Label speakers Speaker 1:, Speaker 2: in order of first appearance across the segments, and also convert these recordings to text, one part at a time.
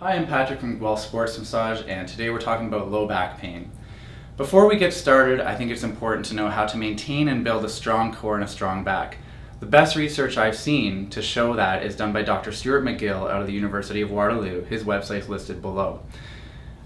Speaker 1: Hi, I'm Patrick from Guelph Sports Massage, and today we're talking about low back pain. Before we get started, I think it's important to know how to maintain and build a strong core and a strong back. The best research I've seen to show that is done by Dr. Stuart McGill out of the University of Waterloo. His website is listed below.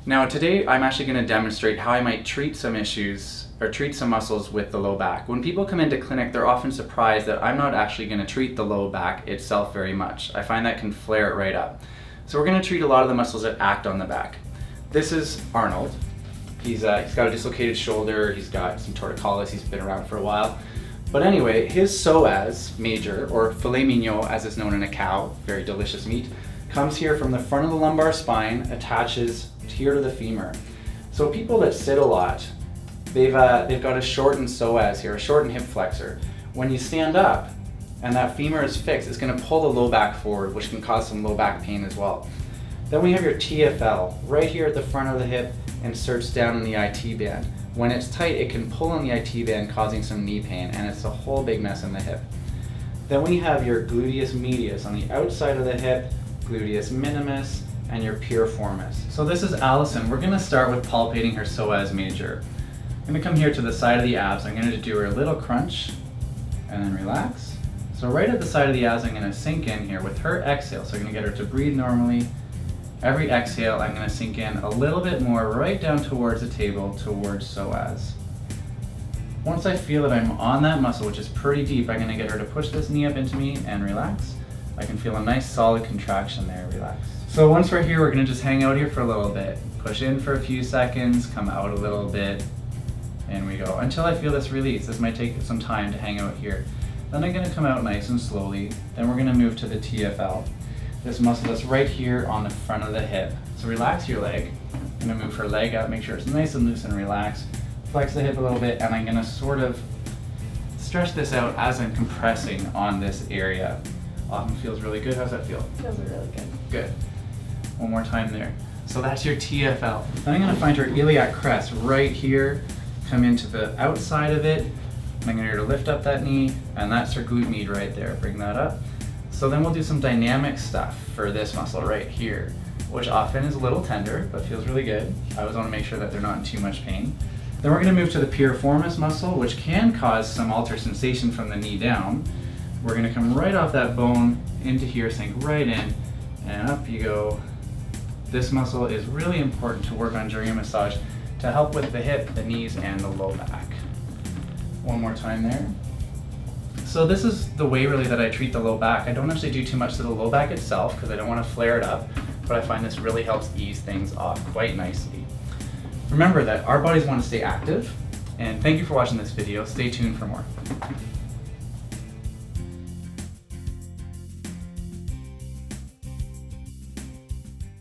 Speaker 1: Now today I'm actually going to demonstrate how I might treat some issues or treat some muscles with the low back. When people come into clinic, they're often surprised that I'm not actually going to treat the low back itself very much. I find that can flare it right up. So we're going to treat a lot of the muscles that act on the back. This is Arnold. He's got a dislocated shoulder, he's got some torticollis, he's been around for a while. But anyway, his psoas major, or filet mignon as it's known in a cow, very delicious meat, comes here from the front of the lumbar spine, attaches here to the femur. So people that sit a lot, they've got a shortened psoas here, a shortened hip flexor. When you stand up and that femur is fixed, it's going to pull the low back forward, which can cause some low back pain as well. Then we have your TFL, right here at the front of the hip, inserts down in the IT band. When it's tight, it can pull on the IT band, causing some knee pain, and it's a whole big mess in the hip. Then we have your gluteus medius on the outside of the hip, gluteus minimus, and your piriformis. So this is Allison. We're going to start with palpating her psoas major. I'm going to come here to the side of the abs. I'm going to do her a little crunch and then relax. So right at the side of the abs, I'm going to sink in here with her exhale. So I'm going to get her to breathe normally. Every exhale, I'm going to sink in a little bit more right down towards the table, towards psoas. Once I feel that I'm on that muscle, which is pretty deep, I'm going to get her to push this knee up into me and relax. I can feel a nice solid contraction there, relax. So once we're here, we're going to just hang out here for a little bit. Push in for a few seconds, come out a little bit, and we go. Until I feel this release. This might take some time to hang out here. Then I'm going to come out nice and slowly. Then we're going to move to the TFL. This muscle that's right here on the front of the hip. So relax your leg. I'm going to move her leg up, make sure it's nice and loose and relaxed. Flex the hip a little bit, and I'm going to sort of stretch this out as I'm compressing on this area. Often feels really good. How's that feel?
Speaker 2: Feels really good.
Speaker 1: Good. One more time there. So that's your TFL. Then I'm going to find her iliac crest right here. Come into the outside of it. I'm going to get her to lift up that knee, and that's her glute med right there. Bring that up. So then we'll do some dynamic stuff for this muscle right here, which often is a little tender, but feels really good. I always want to make sure that they're not in too much pain. Then we're going to move to the piriformis muscle, which can cause some altered sensation from the knee down. We're going to come right off that bone into here, sink right in, and up you go. This muscle is really important to work on during a massage to help with the hip, the knees, and the low back. One more time there. So this is the way really that I treat the low back. I don't actually do too much to the low back itself because I don't want to flare it up, but I find this really helps ease things off quite nicely. Remember that our bodies want to stay active, and thank you for watching this video. Stay tuned for more.